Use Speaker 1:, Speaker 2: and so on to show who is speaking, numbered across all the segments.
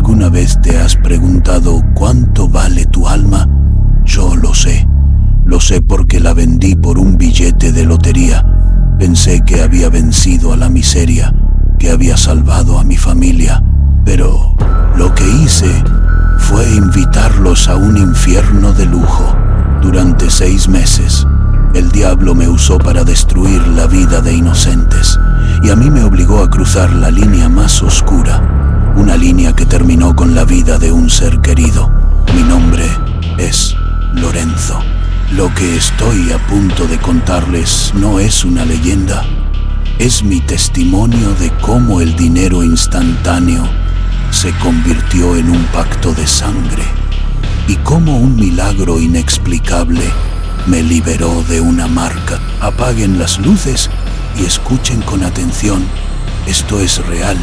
Speaker 1: ¿Alguna vez te has preguntado cuánto vale tu alma? Yo lo sé. Lo sé porque la vendí por un billete de lotería. Pensé que había vencido a la miseria, que había salvado a mi familia. Pero lo que hice fue invitarlos a un infierno de lujo. Durante 6 meses, el diablo me usó para destruir la vida de inocentes. Y a mí me obligó a cruzar la línea más oscura. Una línea que terminó con la vida de un ser querido. Mi nombre es Lorenzo. Lo que estoy a punto de contarles no es una leyenda. Es mi testimonio de cómo el dinero instantáneo se convirtió en un pacto de sangre y cómo un milagro inexplicable me liberó de una marca. Apaguen las luces y escuchen con atención. Esto es real.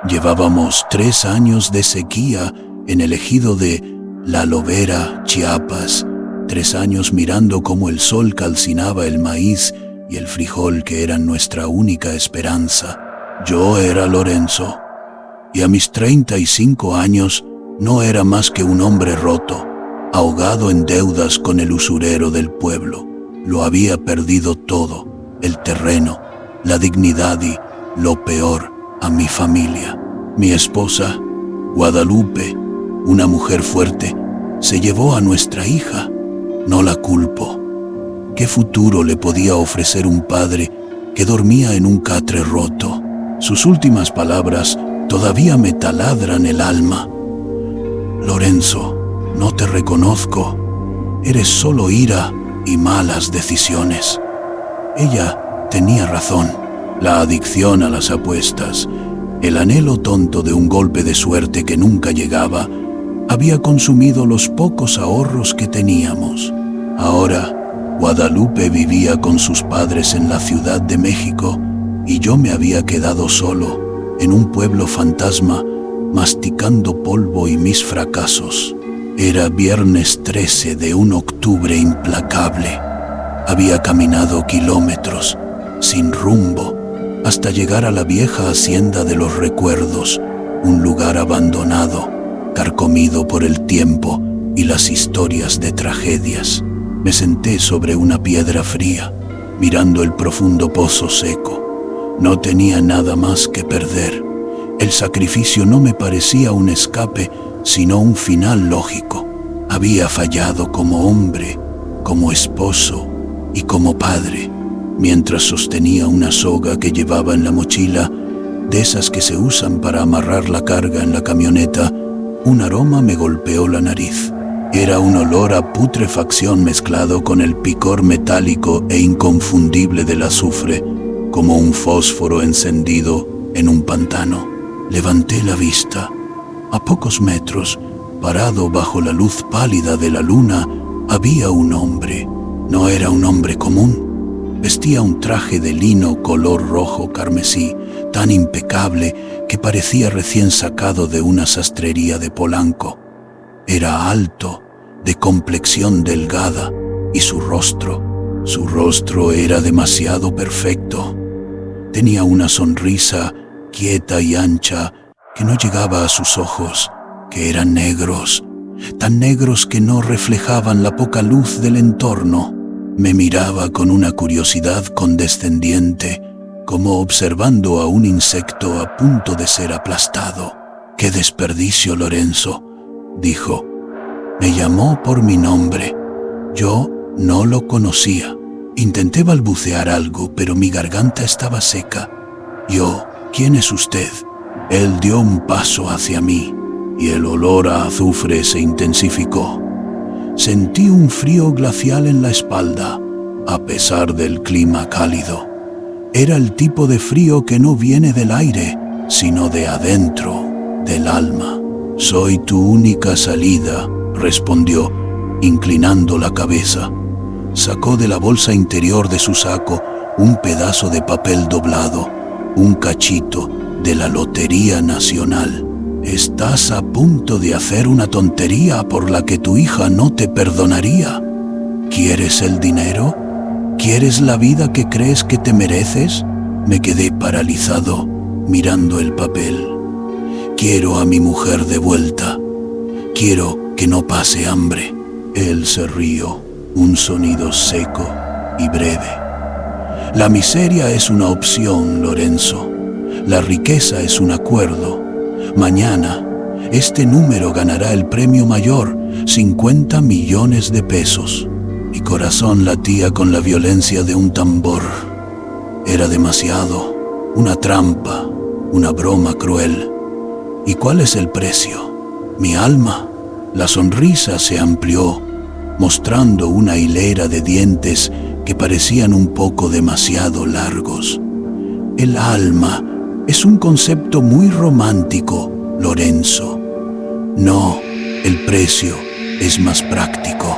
Speaker 1: Llevábamos 3 años de sequía en el ejido de La Lobera, Chiapas. 3 años mirando cómo el sol calcinaba el maíz y el frijol que eran nuestra única esperanza. Yo era Lorenzo, y a mis 35 años no era más que un hombre roto, ahogado en deudas con el usurero del pueblo. Lo había perdido todo, el terreno, la dignidad y, lo peor, a mi familia. Mi esposa, Guadalupe, una mujer fuerte, se llevó a nuestra hija. No la culpo. ¿Qué futuro le podía ofrecer un padre que dormía en un catre roto? Sus últimas palabras todavía me taladran el alma. Lorenzo, no te reconozco. Eres solo ira y malas decisiones. Ella tenía razón. La adicción a las apuestas, el anhelo tonto de un golpe de suerte que nunca llegaba, había consumido los pocos ahorros que teníamos. Ahora, Guadalupe vivía con sus padres en la Ciudad de México y yo me había quedado solo en un pueblo fantasma, masticando polvo y mis fracasos. Era viernes 13 de un octubre implacable. Había caminado kilómetros, sin rumbo, hasta llegar a la vieja hacienda de los recuerdos, un lugar abandonado, carcomido por el tiempo y las historias de tragedias. Me senté sobre una piedra fría, mirando el profundo pozo seco. No tenía nada más que perder. El sacrificio no me parecía un escape, sino un final lógico. Había fallado como hombre, como esposo y como padre. Mientras sostenía una soga que llevaba en la mochila, de esas que se usan para amarrar la carga en la camioneta, un aroma me golpeó la nariz. Era un olor a putrefacción mezclado con el picor metálico e inconfundible del azufre, como un fósforo encendido en un pantano. Levanté la vista. A pocos metros, parado bajo la luz pálida de la luna, había un hombre. No era un hombre común. Vestía un traje de lino color rojo carmesí, tan impecable que parecía recién sacado de una sastrería de Polanco. Era alto, de complexión delgada, y su rostro era demasiado perfecto. Tenía una sonrisa quieta y ancha que no llegaba a sus ojos, que eran negros, tan negros que no reflejaban la poca luz del entorno. Me miraba con una curiosidad condescendiente, como observando a un insecto a punto de ser aplastado. «¡Qué desperdicio, Lorenzo!», dijo. Me llamó por mi nombre. Yo no lo conocía. Intenté balbucear algo, pero mi garganta estaba seca. Yo, ¿quién es usted? Él dio un paso hacia mí, y el olor a azufre se intensificó. Sentí un frío glacial en la espalda, a pesar del clima cálido. Era el tipo de frío que no viene del aire, sino de adentro, del alma. «Soy tu única salida», respondió, inclinando la cabeza. Sacó de la bolsa interior de su saco un pedazo de papel doblado, un cachito de la Lotería Nacional. «Estás a punto de hacer una tontería por la que tu hija no te perdonaría», ¿Quieres el dinero? ¿Quieres la vida que crees que te mereces? Me quedé paralizado mirando el papel. Quiero a mi mujer de vuelta. Quiero que no pase hambre. Él se rió, un sonido seco y breve. La miseria es una opción, Lorenzo. La riqueza es un acuerdo. Mañana, este número ganará el premio mayor, 50 millones de pesos. Mi corazón latía con la violencia de un tambor. Era demasiado, una trampa, una broma cruel. ¿Y cuál es el precio? Mi alma. La sonrisa se amplió, mostrando una hilera de dientes que parecían un poco demasiado largos. El alma es un concepto muy romántico, Lorenzo. No, el precio es más práctico.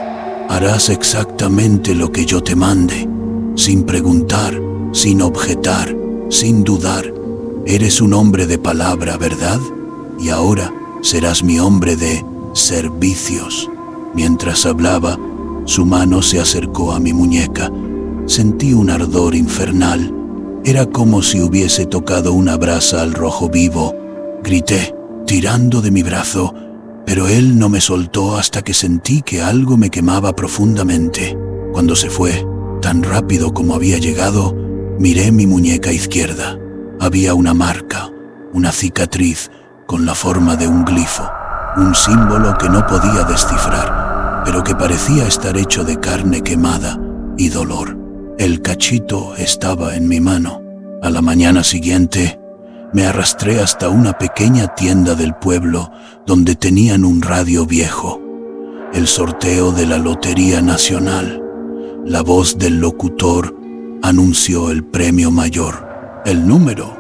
Speaker 1: Harás exactamente lo que yo te mande, sin preguntar, sin objetar, sin dudar. Eres un hombre de palabra, ¿verdad? Y ahora serás mi hombre de servicios. Mientras hablaba, su mano se acercó a mi muñeca. Sentí un ardor infernal. Era como si hubiese tocado una brasa al rojo vivo. Grité, tirando de mi brazo, pero él no me soltó hasta que sentí que algo me quemaba profundamente. Cuando se fue, tan rápido como había llegado, miré mi muñeca izquierda. Había una marca, una cicatriz con la forma de un glifo, un símbolo que no podía descifrar, pero que parecía estar hecho de carne quemada y dolor. El cachito estaba en mi mano. A la mañana siguiente, me arrastré hasta una pequeña tienda del pueblo donde tenían un radio viejo. El sorteo de la Lotería Nacional. La voz del locutor anunció el premio mayor. El número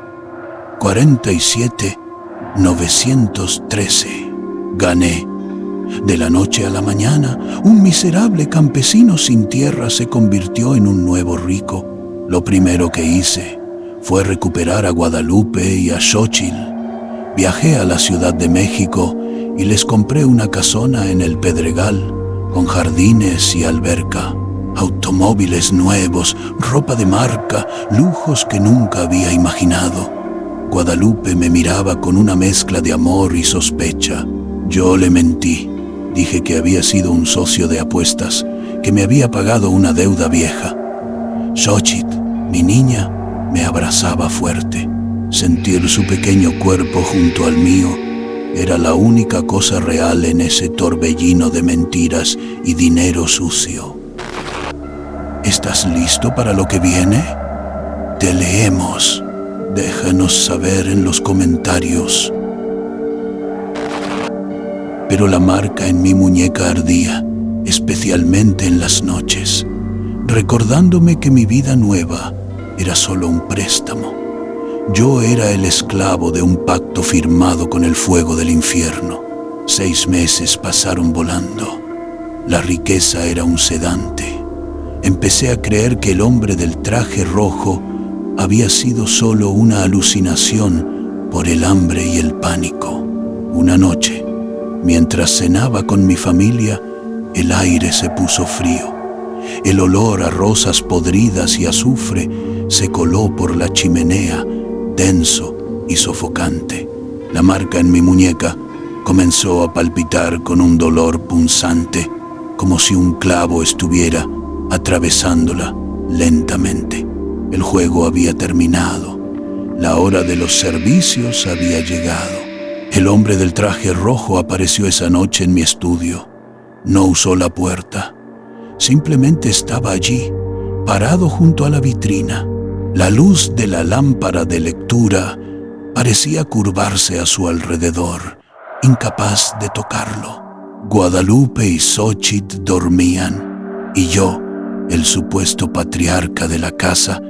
Speaker 1: 47,913. Gané. De la noche a la mañana, un miserable campesino sin tierra se convirtió en un nuevo rico. Lo primero que hice fue recuperar a Guadalupe y a Xóchitl. Viajé a la Ciudad de México y les compré una casona en el Pedregal, con jardines y alberca, automóviles nuevos, ropa de marca, lujos que nunca había imaginado. Guadalupe me miraba con una mezcla de amor y sospecha. Yo le mentí. Dije que había sido un socio de apuestas, que me había pagado una deuda vieja. Xóchitl, mi niña, me abrazaba fuerte. Sentir su pequeño cuerpo junto al mío era la única cosa real en ese torbellino de mentiras y dinero sucio. ¿Estás listo para lo que viene? Te leemos. Déjanos saber en los comentarios. Pero la marca en mi muñeca ardía, especialmente en las noches, recordándome que mi vida nueva era solo un préstamo. Yo era el esclavo de un pacto firmado con el fuego del infierno. 6 meses pasaron volando. La riqueza era un sedante. Empecé a creer que el hombre del traje rojo había sido solo una alucinación por el hambre y el pánico. Una noche, mientras cenaba con mi familia, el aire se puso frío. El olor a rosas podridas y azufre se coló por la chimenea, denso y sofocante. La marca en mi muñeca comenzó a palpitar con un dolor punzante, como si un clavo estuviera atravesándola lentamente. El juego había terminado. La hora de los servicios había llegado. El hombre del traje rojo apareció esa noche en mi estudio. No usó la puerta. Simplemente estaba allí, parado junto a la vitrina. La luz de la lámpara de lectura parecía curvarse a su alrededor, incapaz de tocarlo. Guadalupe y Xóchitl dormían, y yo, el supuesto patriarca de la casa,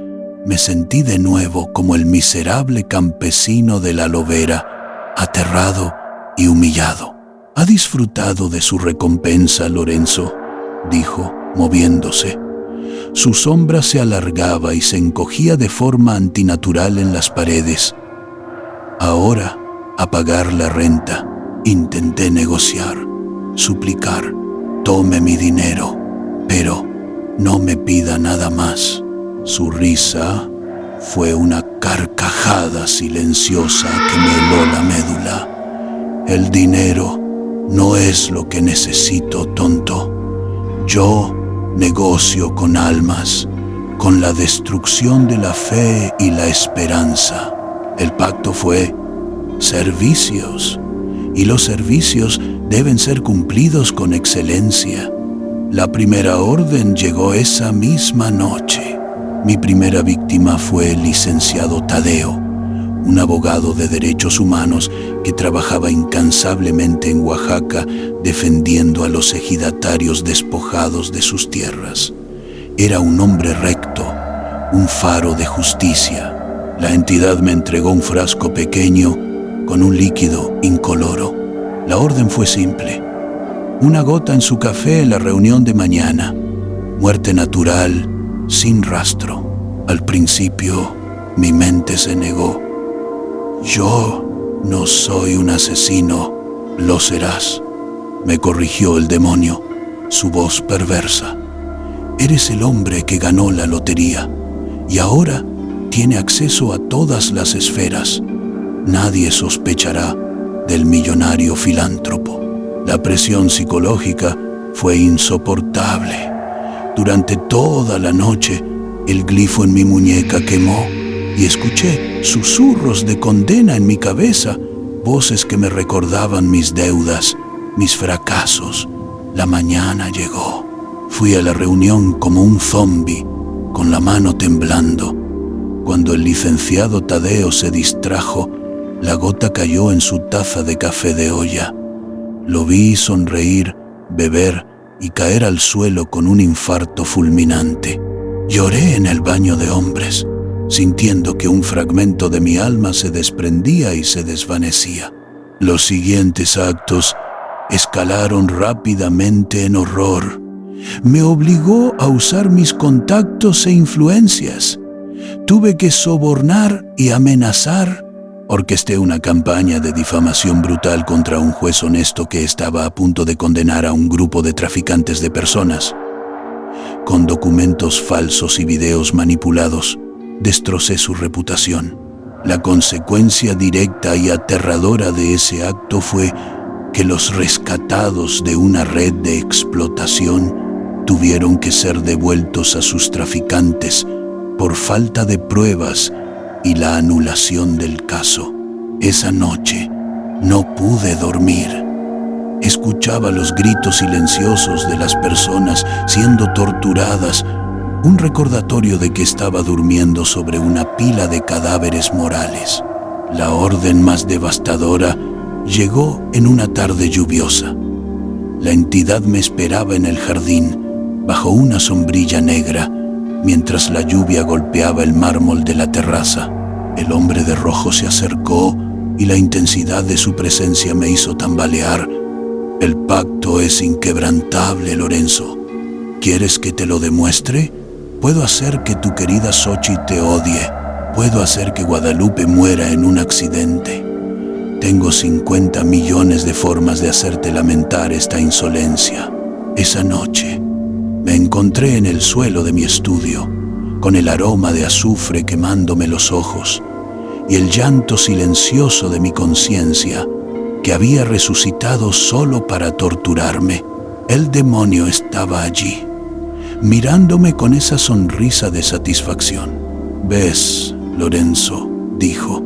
Speaker 1: me sentí de nuevo como el miserable campesino de la lobera, aterrado y humillado. «¿Ha disfrutado de su recompensa, Lorenzo?», dijo, moviéndose. Su sombra se alargaba y se encogía de forma antinatural en las paredes. Ahora, a pagar la renta, intenté negociar, suplicar, «Tome mi dinero», pero no me pida nada más. Su risa fue una carcajada silenciosa que me heló la médula. El dinero no es lo que necesito, tonto. Yo negocio con almas, con la destrucción de la fe y la esperanza. El pacto fue servicios, y los servicios deben ser cumplidos con excelencia. La primera orden llegó esa misma noche. Mi primera víctima fue el licenciado Tadeo, un abogado de derechos humanos que trabajaba incansablemente en Oaxaca defendiendo a los ejidatarios despojados de sus tierras. Era un hombre recto, un faro de justicia. La entidad me entregó un frasco pequeño con un líquido incoloro. La orden fue simple: una gota en su café en la reunión de mañana. Muerte natural, sin rastro. Al principio, mi mente se negó. Yo no soy un asesino, lo serás, me corrigió el demonio, su voz perversa. Eres el hombre que ganó la lotería y ahora tiene acceso a todas las esferas. Nadie sospechará del millonario filántropo. La presión psicológica fue insoportable. Durante toda la noche, el glifo en mi muñeca quemó y escuché susurros de condena en mi cabeza, voces que me recordaban mis deudas, mis fracasos. La mañana llegó. Fui a la reunión como un zombi, con la mano temblando. Cuando el licenciado Tadeo se distrajo, la gota cayó en su taza de café de olla. Lo vi sonreír, beber y caer al suelo con un infarto fulminante. Lloré en el baño de hombres, sintiendo que un fragmento de mi alma se desprendía y se desvanecía. Los siguientes actos escalaron rápidamente en horror. Me obligó a usar mis contactos e influencias. Tuve que sobornar y amenazar. Orquesté una campaña de difamación brutal contra un juez honesto que estaba a punto de condenar a un grupo de traficantes de personas. Con documentos falsos y videos manipulados, destrocé su reputación. La consecuencia directa y aterradora de ese acto fue que los rescatados de una red de explotación tuvieron que ser devueltos a sus traficantes por falta de pruebas y la anulación del caso. Esa noche no pude dormir. Escuchaba los gritos silenciosos de las personas siendo torturadas, un recordatorio de que estaba durmiendo sobre una pila de cadáveres morales. La orden más devastadora llegó en una tarde lluviosa. La entidad me esperaba en el jardín, bajo una sombrilla negra, mientras la lluvia golpeaba el mármol de la terraza. El hombre de rojo se acercó y la intensidad de su presencia me hizo tambalear. El pacto es inquebrantable, Lorenzo. ¿Quieres que te lo demuestre? Puedo hacer que tu querida Xochitl te odie. Puedo hacer que Guadalupe muera en un accidente. Tengo 50 millones de formas de hacerte lamentar esta insolencia. Esa noche me encontré en el suelo de mi estudio, con el aroma de azufre quemándome los ojos y el llanto silencioso de mi conciencia, que había resucitado solo para torturarme. El demonio estaba allí, mirándome con esa sonrisa de satisfacción. «¿Ves, Lorenzo?», dijo,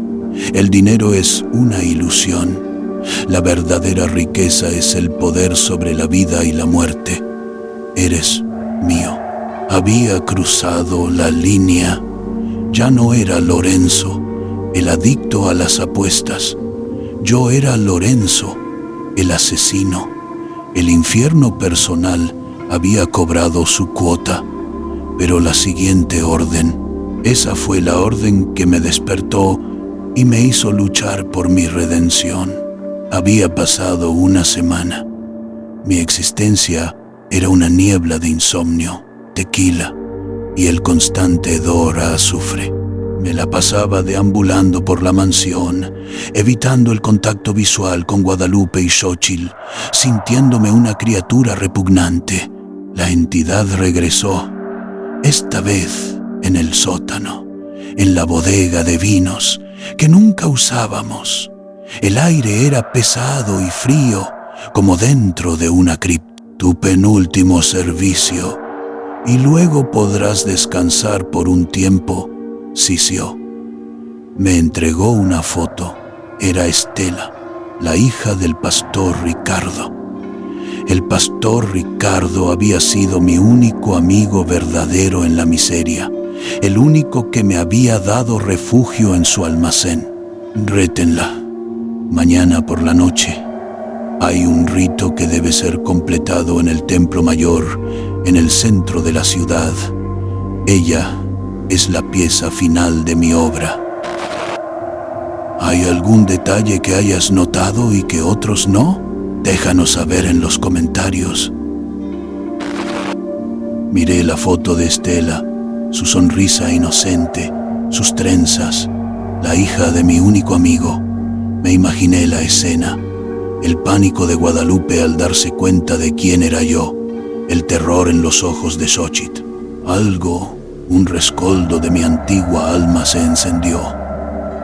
Speaker 1: «el dinero es una ilusión. La verdadera riqueza es el poder sobre la vida y la muerte. Eres mío». Había cruzado la línea. Ya no era Lorenzo, el adicto a las apuestas. Yo era Lorenzo, el asesino. El infierno personal había cobrado su cuota, pero la siguiente orden, esa fue la orden que me despertó y me hizo luchar por mi redención. Había pasado una semana. Mi existencia era una niebla de insomnio, tequila y el constante hedor a azufre. Me la pasaba deambulando por la mansión, evitando el contacto visual con Guadalupe y Xochitl, sintiéndome una criatura repugnante. La entidad regresó Esta vez en el sótano, en la bodega de vinos que nunca usábamos. El aire era pesado y frío, como dentro de una cripta. Tu penúltimo servicio, y luego podrás descansar por un tiempo, sisió. Me entregó una foto. Era Estela, la hija del pastor Ricardo. El pastor Ricardo había sido mi único amigo verdadero en la miseria, el único que me había dado refugio en su almacén. Rétenla. Mañana por la noche hay un rito que debe ser completado en el templo mayor, en el centro de la ciudad. Ella es la pieza final de mi obra. ¿Hay algún detalle que hayas notado y que otros no? Déjanos saber en los comentarios. Miré la foto de Estela, su sonrisa inocente, sus trenzas, la hija de mi único amigo. Me imaginé la escena, el pánico de Guadalupe al darse cuenta de quién era yo, el terror en los ojos de Xochitl. Algo, un rescoldo de mi antigua alma se encendió.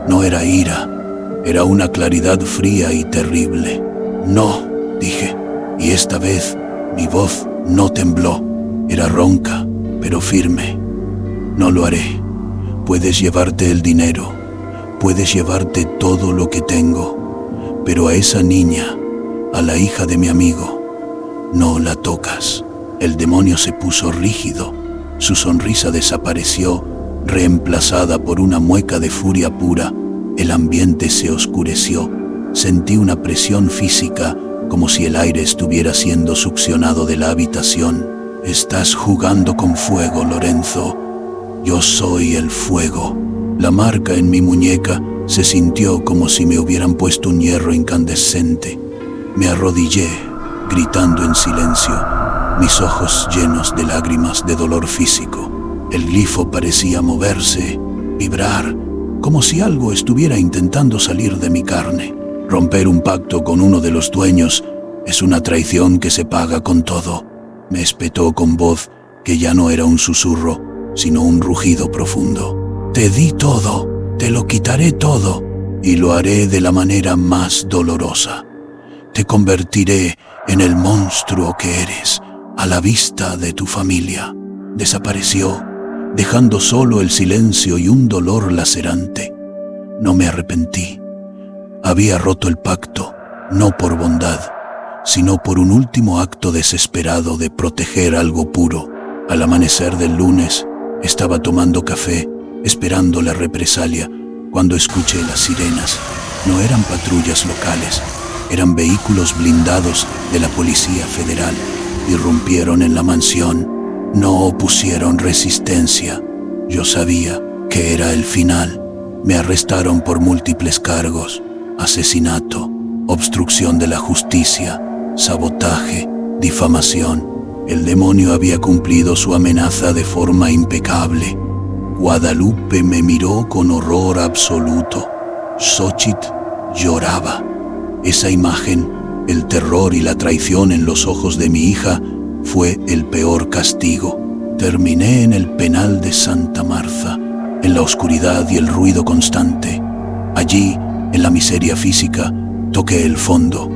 Speaker 1: No era ira, era una claridad fría y terrible. No, dije, y esta vez mi voz no tembló. Era ronca, pero firme. No lo haré. Puedes llevarte el dinero, puedes llevarte todo lo que tengo, pero a esa niña, a la hija de mi amigo, no la tocas. El demonio se puso rígido. Su sonrisa desapareció, reemplazada por una mueca de furia pura. El ambiente se oscureció. Sentí una presión física, como si el aire estuviera siendo succionado de la habitación. Estás jugando con fuego, Lorenzo. Yo soy el fuego. La marca en mi muñeca se sintió como si me hubieran puesto un hierro incandescente. Me arrodillé, gritando en silencio, mis ojos llenos de lágrimas de dolor físico. El glifo parecía moverse, vibrar, como si algo estuviera intentando salir de mi carne. Romper un pacto con uno de los dueños es una traición que se paga con todo. Me espetó con voz que ya no era un susurro, sino un rugido profundo. Te di todo, te lo quitaré todo, y lo haré de la manera más dolorosa. Te convertiré en el monstruo que eres, a la vista de tu familia. Desapareció, dejando solo el silencio y un dolor lacerante. No me arrepentí. Había roto el pacto, no por bondad, sino por un último acto desesperado de proteger algo puro. Al amanecer del lunes, estaba tomando café, esperando la represalia, cuando escuché las sirenas. No eran patrullas locales, eran vehículos blindados de la Policía Federal. Irrumpieron en la mansión, no opusieron resistencia. Yo sabía que era el final. Me arrestaron por múltiples cargos: asesinato, obstrucción de la justicia, sabotaje, difamación. El demonio había cumplido su amenaza de forma impecable. Guadalupe me miró con horror absoluto. Xochitl lloraba. Esa imagen, el terror y la traición en los ojos de mi hija, fue el peor castigo. Terminé en el penal de Santa Marta, en la oscuridad y el ruido constante. Allí, en la miseria física, toqué el fondo.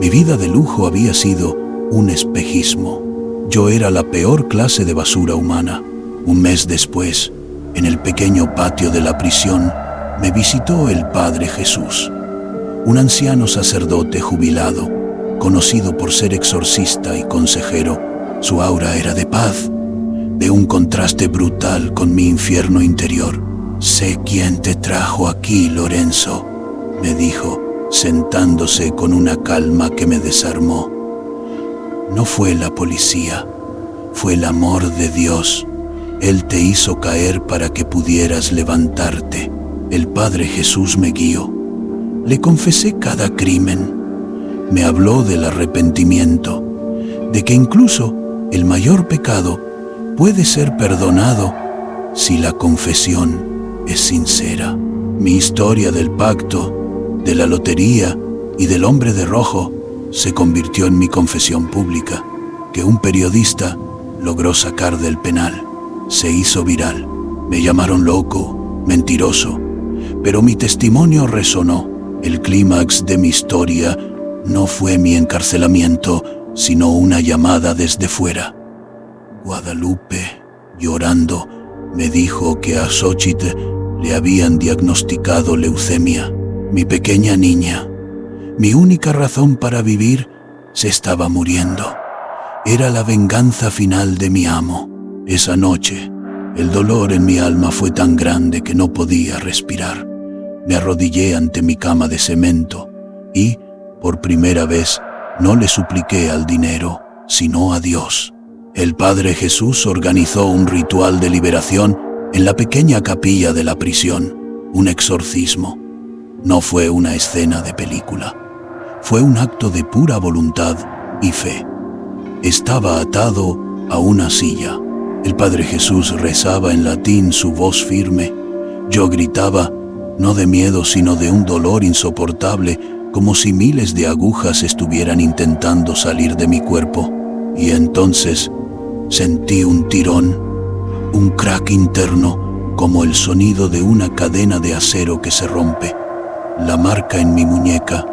Speaker 1: Mi vida de lujo había sido un espejismo. Yo era la peor clase de basura humana. Un mes después, en el pequeño patio de la prisión, me visitó el Padre Jesús, un anciano sacerdote jubilado, conocido por ser exorcista y consejero. Su aura era de paz, de un contraste brutal con mi infierno interior. Sé quién te trajo aquí, Lorenzo, me dijo, sentándose con una calma que me desarmó. No fue la policía, fue el amor de Dios. Él te hizo caer para que pudieras levantarte. El Padre Jesús me guió. Le confesé cada crimen. Me habló del arrepentimiento, de que incluso el mayor pecado puede ser perdonado si la confesión es sincera. Mi historia del pacto, de la lotería y del hombre de rojo se convirtió en mi confesión pública, que un periodista logró sacar del penal. se hizo viral. Me llamaron loco, mentiroso, pero mi testimonio resonó. El clímax de mi historia no fue mi encarcelamiento, sino una llamada desde fuera. Guadalupe, llorando, me dijo que a Xochitl le habían diagnosticado leucemia. Mi pequeña niña, mi única razón para vivir, se estaba muriendo. Era la venganza final de mi amo. Esa noche, el dolor en mi alma fue tan grande que no podía respirar. Me arrodillé ante mi cama de cemento y, por primera vez, no le supliqué al dinero, sino a Dios. El Padre Jesús organizó un ritual de liberación en la pequeña capilla de la prisión, un exorcismo. No fue una escena de película. Fue un acto de pura voluntad y fe. Estaba atado a una silla. El Padre Jesús rezaba en latín su voz firme. Yo gritaba, no de miedo, sino de un dolor insoportable, como si miles de agujas estuvieran intentando salir de mi cuerpo. Y entonces sentí un tirón, un crack interno, como el sonido de una cadena de acero que se rompe. La marca en mi muñeca,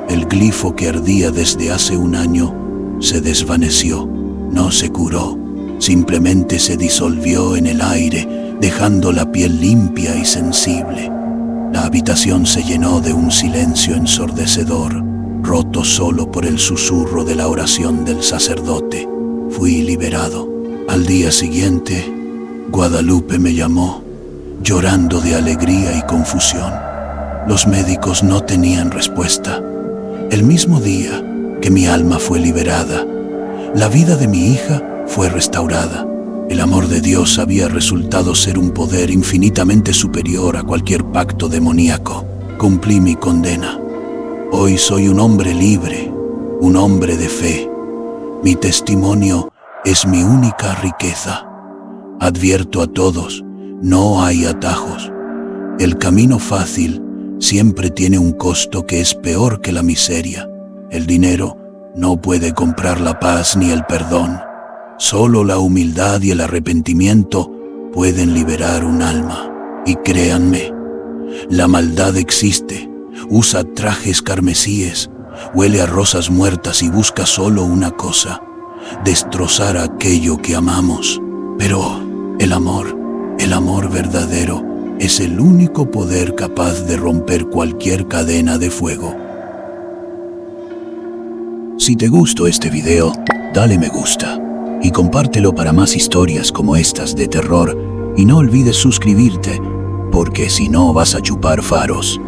Speaker 1: el glifo que ardía desde hace un año, se desvaneció. No se curó, simplemente se disolvió en el aire, dejando la piel limpia y sensible. La habitación se llenó de un silencio ensordecedor, roto solo por el susurro de la oración del sacerdote. Fui liberado. Al día siguiente, Guadalupe me llamó, llorando de alegría y confusión. Los médicos no tenían respuesta. El mismo día que mi alma fue liberada, la vida de mi hija fue restaurada. El amor de Dios había resultado ser un poder infinitamente superior a cualquier pacto demoníaco. Cumplí mi condena. Hoy soy un hombre libre, un hombre de fe. Mi testimonio es mi única riqueza. Advierto a todos, no hay atajos. El camino fácil siempre tiene un costo que es peor que la miseria. El dinero no puede comprar la paz ni el perdón. Solo la humildad y el arrepentimiento pueden liberar un alma. Y créanme, la maldad existe, usa trajes carmesíes, huele a rosas muertas y busca solo una cosa: destrozar aquello que amamos. Pero el amor verdadero, es el único poder capaz de romper cualquier cadena de fuego. Si te gustó este video, dale me gusta y compártelo para más historias como estas de terror, y no olvides suscribirte, porque si no vas a chupar faros.